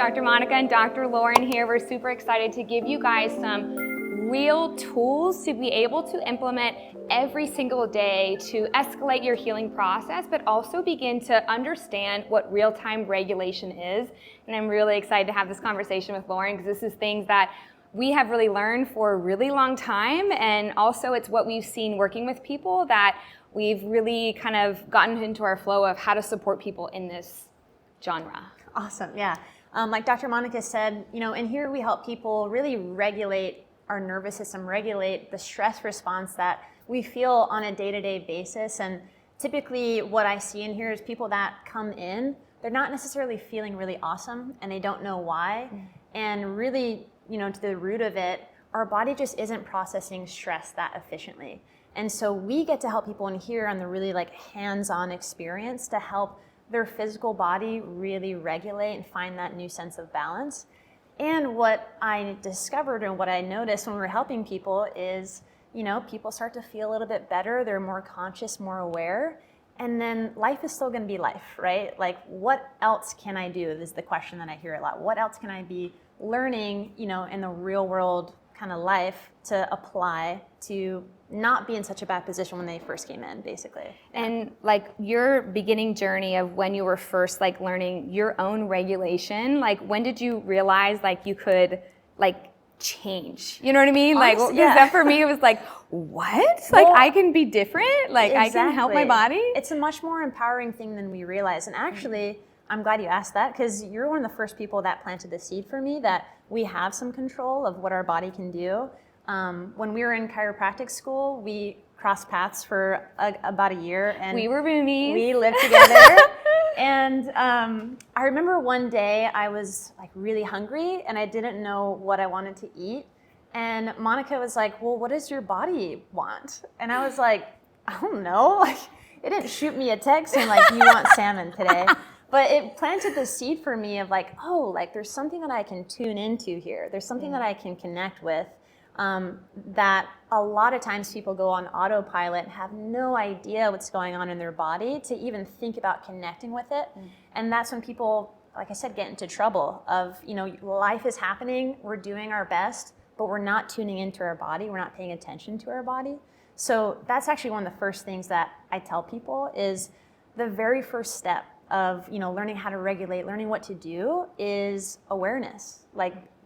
Dr. Monica and Dr. Loren here. We're super excited to give you guys some real tools to be able to implement every single day to escalate your healing process, but also begin to understand what real-time regulation is. And I'm really excited to have this conversation with Loren because this is things that we have really learned for a really long time, and also it's what we've seen working with people that we've really kind of gotten into our flow of how to support people in this genre. Awesome, yeah. Like Dr. Monica said, in here we help people really regulate our nervous system, regulate the stress response that we feel on a day-to-day basis. And typically what I see in here is people that come in, they're not necessarily feeling really awesome and they don't know why. And really, to the root of it, our body just isn't processing stress that efficiently. And so we get to help people in here on the really hands-on experience to help their physical body really regulate and find that new sense of balance. And what I discovered and what I noticed when we were helping people is, people start to feel a little bit better, they're more conscious, more aware, and then life is still gonna be life, right? What else can I do is the question that I hear a lot. What else can I be learning, in the real world kind of life to apply to not be in such a bad position when they first came in, basically. And your beginning journey of when you were first learning your own regulation, when did you realize you could change? You know what I mean? Honestly, because that for me it was what? Well, I can be different? Exactly. I can help my body? It's a much more empowering thing than we realize. And actually, I'm glad you asked that because you're one of the first people that planted the seed for me that we have some control of what our body can do. When we were in chiropractic school, we crossed paths for about a year. And we were roomies. We lived together. And I remember one day I was really hungry and I didn't know what I wanted to eat. And Monica was like, well, what does your body want? And I was like, I don't know. It didn't shoot me a text saying you want salmon today. But it planted the seed for me of there's something that I can tune into here. There's something that I can connect with that a lot of times people go on autopilot and have no idea what's going on in their body to even think about connecting with it. And that's when people, like I said, get into trouble of, life is happening, we're doing our best, but we're not tuning into our body, we're not paying attention to our body. So that's actually one of the first things that I tell people is the very first step of learning how to regulate, learning what to do is awareness.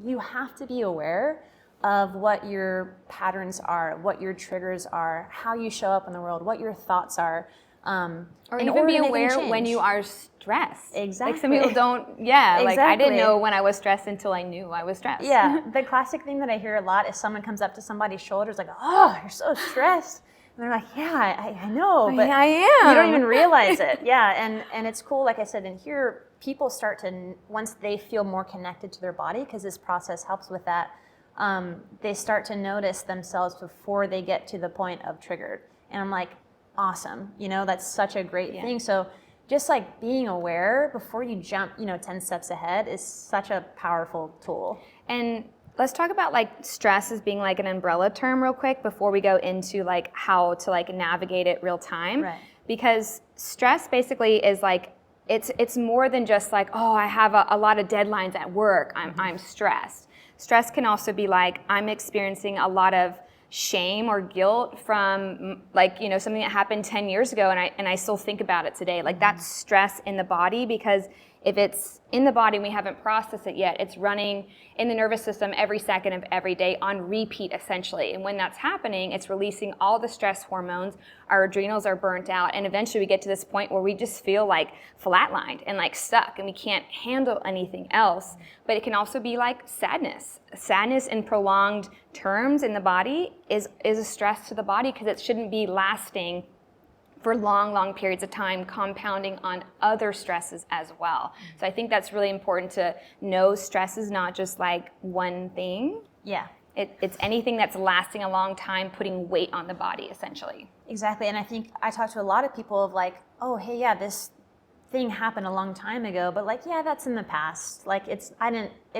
You have to be aware of what your patterns are, what your triggers are, how you show up in the world, what your thoughts are. Or even be aware when you are stressed. Exactly. Some people don't, exactly. I didn't know when I was stressed until I knew I was stressed. Yeah, the classic thing that I hear a lot is someone comes up to somebody's shoulders oh, you're so stressed. And they're like, yeah, I know, but I am. You don't even realize it. Yeah, and it's cool, like I said, in here, people start to, once they feel more connected to their body, because this process helps with that, they start to notice themselves before they get to the point of triggered. And I'm like, awesome, that's such a great thing. So just being aware before you jump, 10 steps ahead is such a powerful tool. And let's talk about stress as being an umbrella term real quick before we go into how to navigate it real time. Right. Because stress basically is it's more than just oh, I have a lot of deadlines at work, I'm stressed. Stress can also be I'm experiencing a lot of shame or guilt from something that happened 10 years ago and I still think about it today. That's stress in the body, because if it's in the body and we haven't processed it yet, it's running in the nervous system every second of every day on repeat, essentially. And when that's happening, it's releasing all the stress hormones. Our adrenals are burnt out. And eventually we get to this point where we just feel flatlined and stuck and we can't handle anything else. But it can also be sadness. Sadness in prolonged terms in the body is a stress to the body because it shouldn't be lasting for long periods of time, compounding on other stresses as well. So I think that's really important to know. Stress is not just one thing. Yeah. It's anything that's lasting a long time, putting weight on the body, essentially. Exactly, and I think I talk to a lot of people of oh, hey, yeah, this thing happened a long time ago, but yeah, that's in the past. It's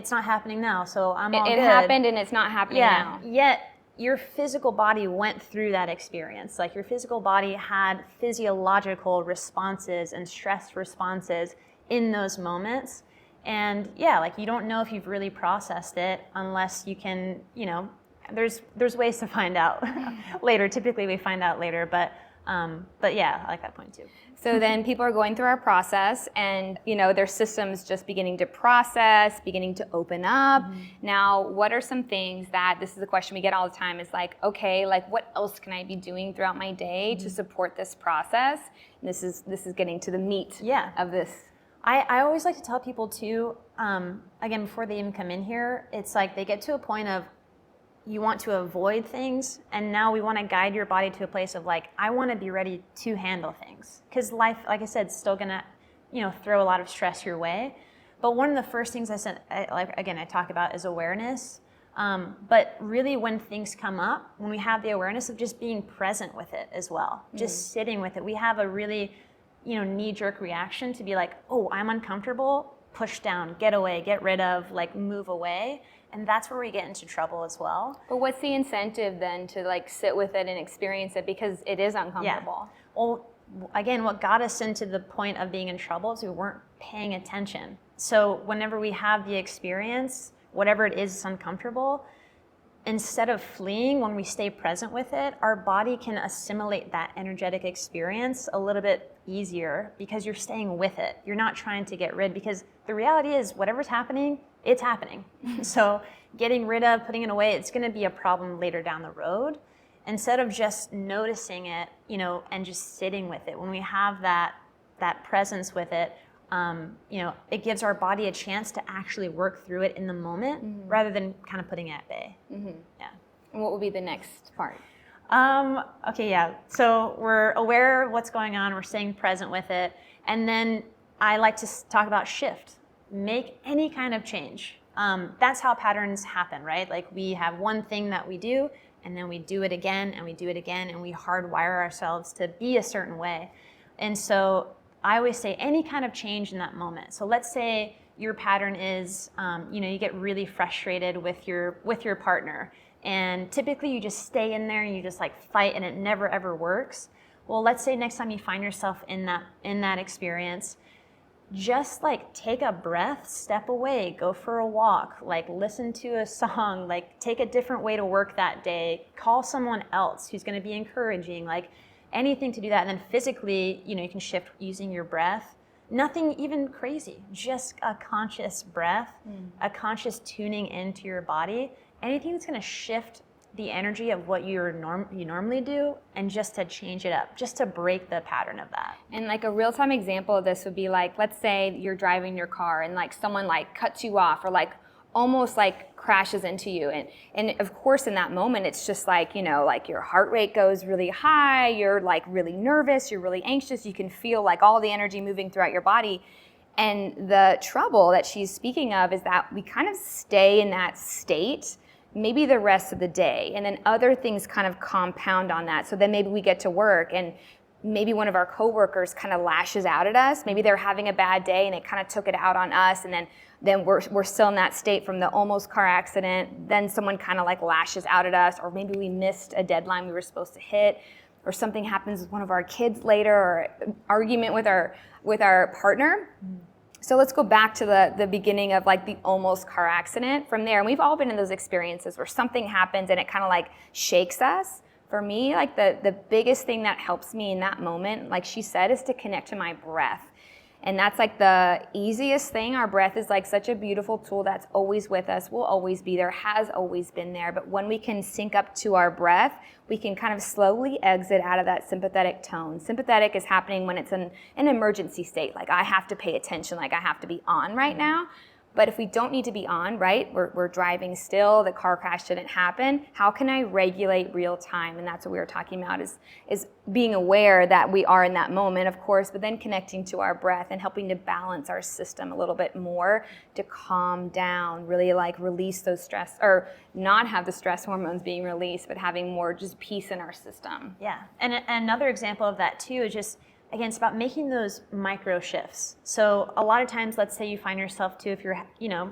not happening now, so I'm all good. It happened and it's not happening now. Yet your physical body went through that experience. Your physical body had physiological responses and stress responses in those moments. And yeah, like you don't know if you've really processed it unless you can, there's ways to find out later. Typically we find out later, but yeah, I like that point too. So then people are going through our process and, their system's just beginning to process, beginning to open up. Now, what are some things that, this is a question we get all the time, is like, okay, like what else can I be doing throughout my day to support this process? And this is getting to the meat of this. I always like to tell people too, again, before they even come in here, it's like they get to a point of, you want to avoid things, and now we want to guide your body to a place of like, I want to be ready to handle things. Because life, like I said, is still going to, throw a lot of stress your way. But one of the first things I talk about is awareness. But really when things come up, when we have the awareness of just being present with it as well, just sitting with it, we have a really, knee-jerk reaction to be like, oh, I'm uncomfortable, push down, get away, get rid of, like move away. And that's where we get into trouble as well. But what's the incentive then to like sit with it and experience it, because it is uncomfortable? Yeah. Well, again, what got us into the point of being in trouble is we weren't paying attention. So whenever we have the experience, whatever it is uncomfortable, instead of fleeing, when we stay present with it, our body can assimilate that energetic experience a little bit easier because you're staying with it. You're not trying to get rid, because the reality is whatever's happening, it's happening. So getting rid of, putting it away, it's going to be a problem later down the road. Instead of just noticing it, and just sitting with it, when we have that presence with it, it gives our body a chance to actually work through it in the moment rather than kind of putting it at bay. Yeah. And what will be the next part? Okay, yeah. So we're aware of what's going on, we're staying present with it, and then I like to talk about shift. Make any kind of change. That's how patterns happen, right? Like we have one thing that we do, and then we do it again, and we do it again, and we hardwire ourselves to be a certain way. And so I always say any kind of change in that moment. So let's say your pattern is, you get really frustrated with your partner, and typically you just stay in there and you just like fight, and it never ever works. Well, let's say next time you find yourself in that experience, just like take a breath, step away, go for a walk, like listen to a song, like take a different way to work that day, call someone else who's going to be encouraging, like anything to do that. And then physically, you can shift using your breath. Nothing even crazy, just a conscious breath, a conscious tuning into your body. Anything that's going to shift the energy of what you normally do, and just to change it up, just to break the pattern of that. And like a real-time example of this would be like, let's say you're driving your car and like someone like cuts you off or like almost like crashes into you. And of course in that moment, it's just like, like your heart rate goes really high, you're like really nervous, you're really anxious, you can feel like all the energy moving throughout your body. And the trouble that she's speaking of is that we kind of stay in that state maybe the rest of the day, and then other things kind of compound on that. So then maybe we get to work and maybe one of our coworkers kind of lashes out at us. Maybe they're having a bad day and they kind of took it out on us, and then we're still in that state from the almost car accident. Then someone kind of like lashes out at us, or maybe we missed a deadline we were supposed to hit, or something happens with one of our kids later, or argument with our partner. So let's go back to the beginning of like the almost car accident. From there, and we've all been in those experiences where something happens and it kind of like shakes us. For me, like the biggest thing that helps me in that moment, like she said, is to connect to my breath. And that's like the easiest thing. Our breath is like such a beautiful tool that's always with us, will always be there, has always been there. But when we can sync up to our breath, we can kind of slowly exit out of that sympathetic tone. Sympathetic is happening when it's an emergency state, like I have to pay attention, like I have to be on right now. But if we don't need to be on, right, we're driving still, the car crash didn't happen, how can I regulate real time? And that's what we were talking about, is being aware that we are in that moment, of course, but then connecting to our breath and helping to balance our system a little bit more to calm down, really like release those stress, or not have the stress hormones being released, but having more just peace in our system. Yeah, and another example of that too is just, again, it's about making those micro shifts. So a lot of times, let's say you find yourself too, if you're,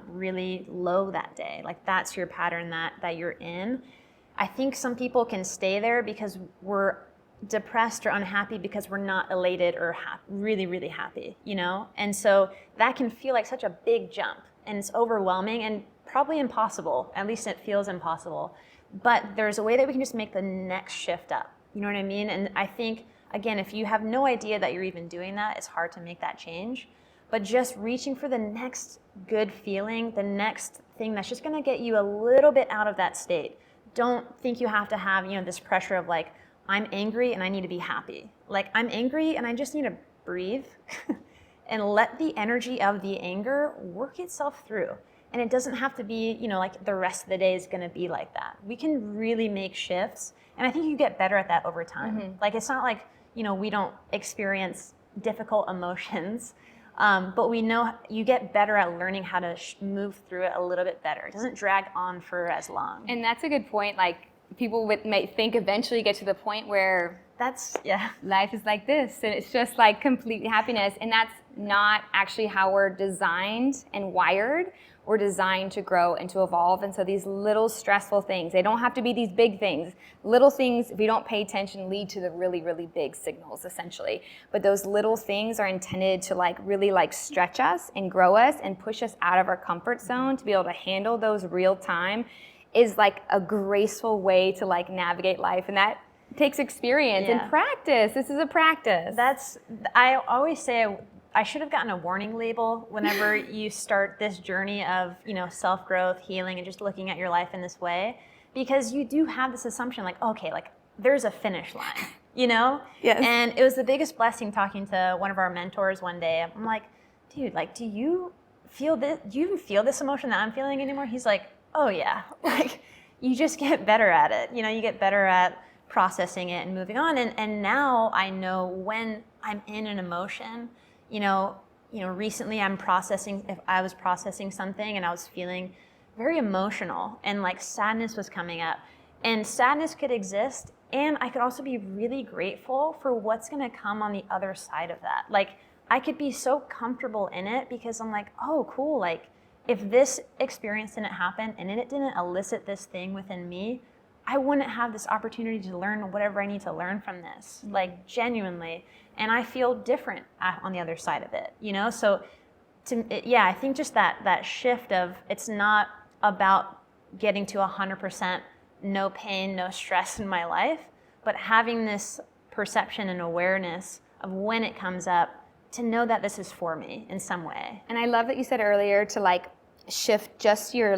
really low that day, like that's your pattern that you're in. I think some people can stay there because we're, depressed or unhappy because we're not elated or really, really happy, you know? And so that can feel like such a big jump, and it's overwhelming and probably impossible. At least it feels impossible. But there's a way that we can just make the next shift up. You know what I mean? And I think, again, if you have no idea that you're even doing that, it's hard to make that change. But just reaching for the next good feeling, the next thing that's just gonna get you a little bit out of that state. Don't think you have to have, this pressure of like, I'm angry and I need to be happy. Like, I'm angry and I just need to breathe and let the energy of the anger work itself through. And it doesn't have to be, like the rest of the day is gonna be like that. We can really make shifts. And I think you get better at that over time. Mm-hmm. Like, it's not like, we don't experience difficult emotions, but we know you get better at learning how to move through it a little bit better. It doesn't drag on for as long. And that's a good point. Like, people might think eventually get to the point where life is like this, and it's just like complete happiness. And that's not actually how we're designed and wired. We're designed to grow and to evolve. And so these little stressful things, they don't have to be these big things. Little things, if we don't pay attention, lead to the really, really big signals, essentially. But those little things are intended to really stretch us and grow us and push us out of our comfort zone to be able to handle those real time is like a graceful way to navigate life. And that takes experience and practice. This is a practice. I always say, I should have gotten a warning label whenever you start this journey of, self-growth, healing, and just looking at your life in this way, because you do have this assumption there's a finish line, Yes. And it was the biggest blessing talking to one of our mentors one day. I'm like, dude, do you feel this? Do you even feel this emotion that I'm feeling anymore? He's like, oh yeah. You just get better at it. You get better at processing it and moving on. And now I know when I'm in an emotion, recently if I was processing something and I was feeling very emotional and sadness was coming up, and sadness could exist, and I could also be really grateful for what's going to come on the other side of that. I could be so comfortable in it because I'm like, oh, cool. If this experience didn't happen and it didn't elicit this thing within me, I wouldn't have this opportunity to learn whatever I need to learn from this, genuinely. And I feel different on the other side of it, So, I think just that shift of, it's not about getting to 100% no pain, no stress in my life, but having this perception and awareness of when it comes up to know that this is for me in some way. And I love that you said earlier to shift just your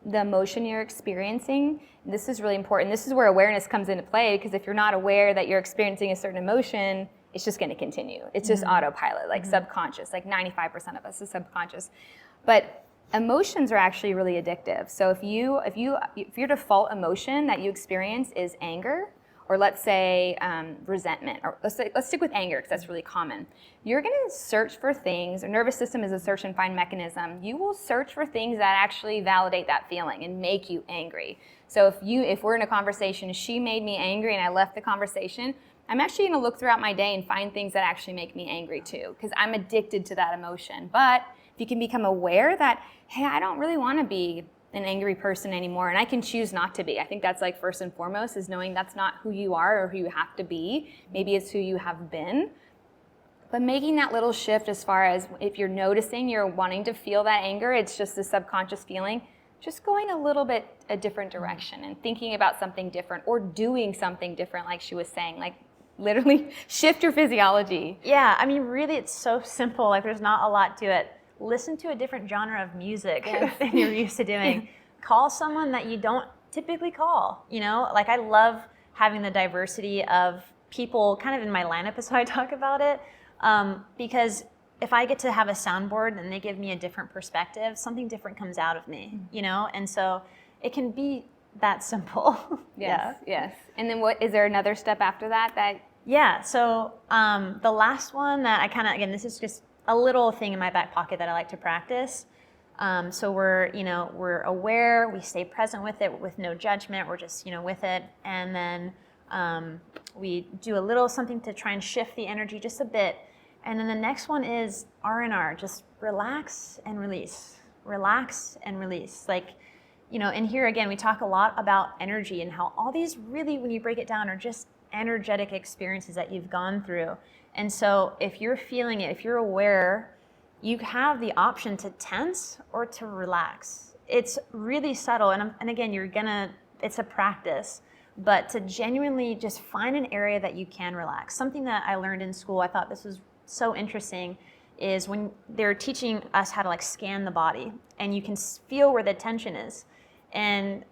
the emotion you're experiencing. This is really important. This is where awareness comes into play, because if you're not aware that you're experiencing a certain emotion, it's just going to continue. It's just autopilot, subconscious. 95% of us is subconscious. But emotions are actually really addictive. So if your default emotion that you experience is anger, or let's say resentment, or let's stick with anger because that's really common. You're going to search for things. Our nervous system is a search and find mechanism. You will search for things that actually validate that feeling and make you angry. So if we're in a conversation, she made me angry and I left the conversation, I'm actually going to look throughout my day and find things that actually make me angry too, because I'm addicted to that emotion. But if you can become aware that, hey, I don't really want to be an angry person anymore, and I can choose not to be. I think that's first and foremost, is knowing that's not who you are or who you have to be. Maybe it's who you have been. But making that little shift as far as if you're noticing you're wanting to feel that anger, it's just a subconscious feeling, just going a little bit a different direction and thinking about something different or doing something different, like she was saying, literally shift your physiology. Yeah, I mean, really, it's so simple. There's not a lot to it. Listen to a different genre of music than you're used to doing. Call someone that you don't typically call, I love having the diversity of people kind of in my lineup is how I talk about it, because if I get to have a soundboard and they give me a different perspective, something different comes out of me, and so it can be that simple. Yes. And then is there another step after that? Yeah, so the last one that I kind of, again, this is just a little thing in my back pocket that I like to practice. So we're aware, we stay present with it with no judgment, we're just, with it. And then we do a little something to try and shift the energy just a bit. And then the next one is R&R, just relax and release. Relax and release. And here again, we talk a lot about energy and how all these really, when you break it down, are just energetic experiences that you've gone through. And so if you're feeling it, if you're aware, you have the option to tense or to relax. It's really subtle. And again, it's a practice, but to genuinely just find an area that you can relax. Something that I learned in school, I thought this was so interesting, is when they're teaching us how to like scan the body and you can feel where the tension is. And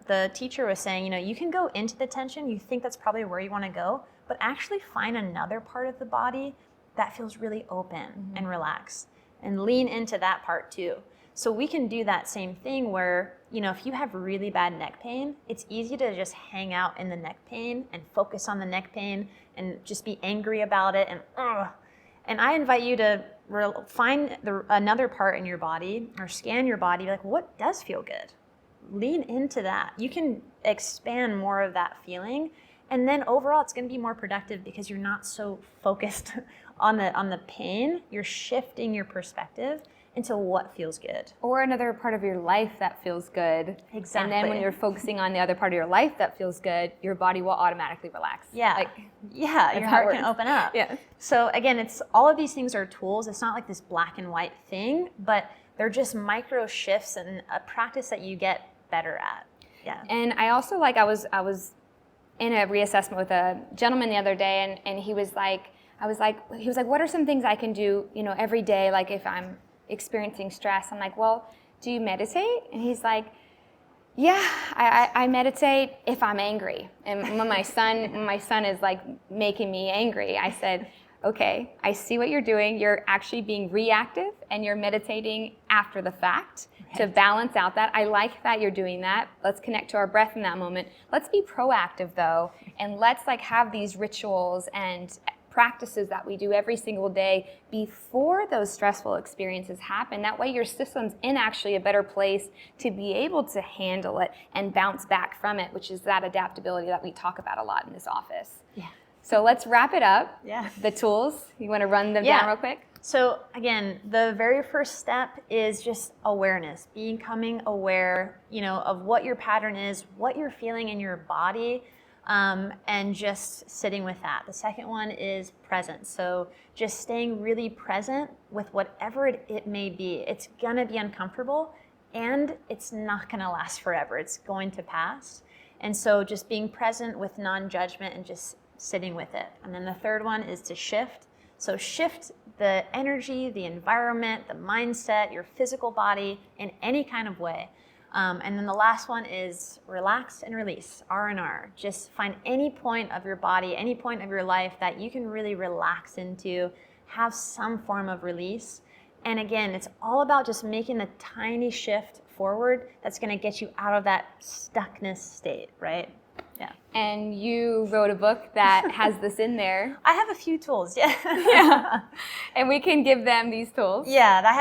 the teacher was saying, you can go into the tension, you think that's probably where you want to go, but actually find another part of the body that feels really open and relaxed, and lean into that part too. So we can do that same thing where, if you have really bad neck pain, it's easy to just hang out in the neck pain and focus on the neck pain and just be angry about it and I invite you to find another part in your body or scan your body, like what does feel good? Lean into that. You can expand more of that feeling, and then overall it's going to be more productive because you're not so focused on the pain. You're shifting your perspective into what feels good. Or another part of your life that feels good. Exactly. And then when you're focusing on the other part of your life that feels good, your body will automatically relax. Yeah. Your heart can open up. Yeah. So again, it's all of these things are tools. It's not like this black and white thing, but they're just micro shifts and a practice that you get better at. Yeah. And I also I was in a reassessment with a gentleman the other day, and he was like, what are some things I can do, every day, like if I'm experiencing stress? I'm like, well, do you meditate? And he's like, yeah, I meditate if I'm angry. And when my son is like making me angry, I said, okay, I see what you're doing. You're actually being reactive and you're meditating after the fact to balance out that. I like that you're doing that. Let's connect to our breath in that moment. Let's be proactive though, and let's have these rituals and practices that we do every single day before those stressful experiences happen. That way your system's in actually a better place to be able to handle it and bounce back from it, which is that adaptability that we talk about a lot in this office. Yeah. So let's wrap it up. Yeah. The tools, you want to run them down real quick? So again, the very first step is just awareness, becoming aware, of what your pattern is, what you're feeling in your body, and just sitting with that. The second one is presence. So just staying really present with whatever it may be. It's gonna be uncomfortable and it's not gonna last forever. It's going to pass. And so just being present with non-judgment and just sitting with it. And then the third one is to shift. So shift the energy, the environment, the mindset, your physical body in any kind of way. And then the last one is relax and release, R&R. Just find any point of your body, any point of your life that you can really relax into, have some form of release. And again, it's all about just making the tiny shift forward that's gonna get you out of that stuckness state, right? Yeah. And you wrote a book that has this in there. I have a few tools, yeah. Yeah. And we can give them these tools. Yeah, I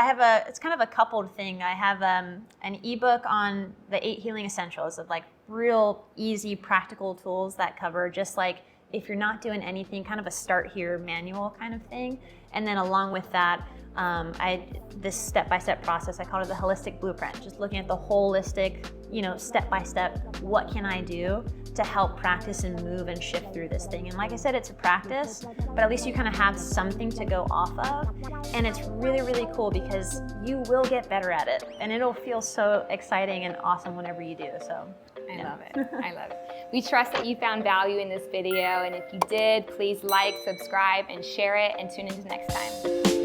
have a, it's kind of a coupled thing. I have an ebook on the 8 healing essentials of real easy practical tools that cover just if you're not doing anything, kind of a start here manual kind of thing. And then along with that, this step-by-step process, I call it the holistic blueprint, just looking at the holistic, step-by-step, what can I do to help practice and move and shift through this thing. And like I said, it's a practice, but at least you kind of have something to go off of. And it's really, really cool because you will get better at it. And it'll feel so exciting and awesome whenever you do, so. I love it. I love it. We trust that you found value in this video, and if you did, please like, subscribe, and share it, and tune in next time.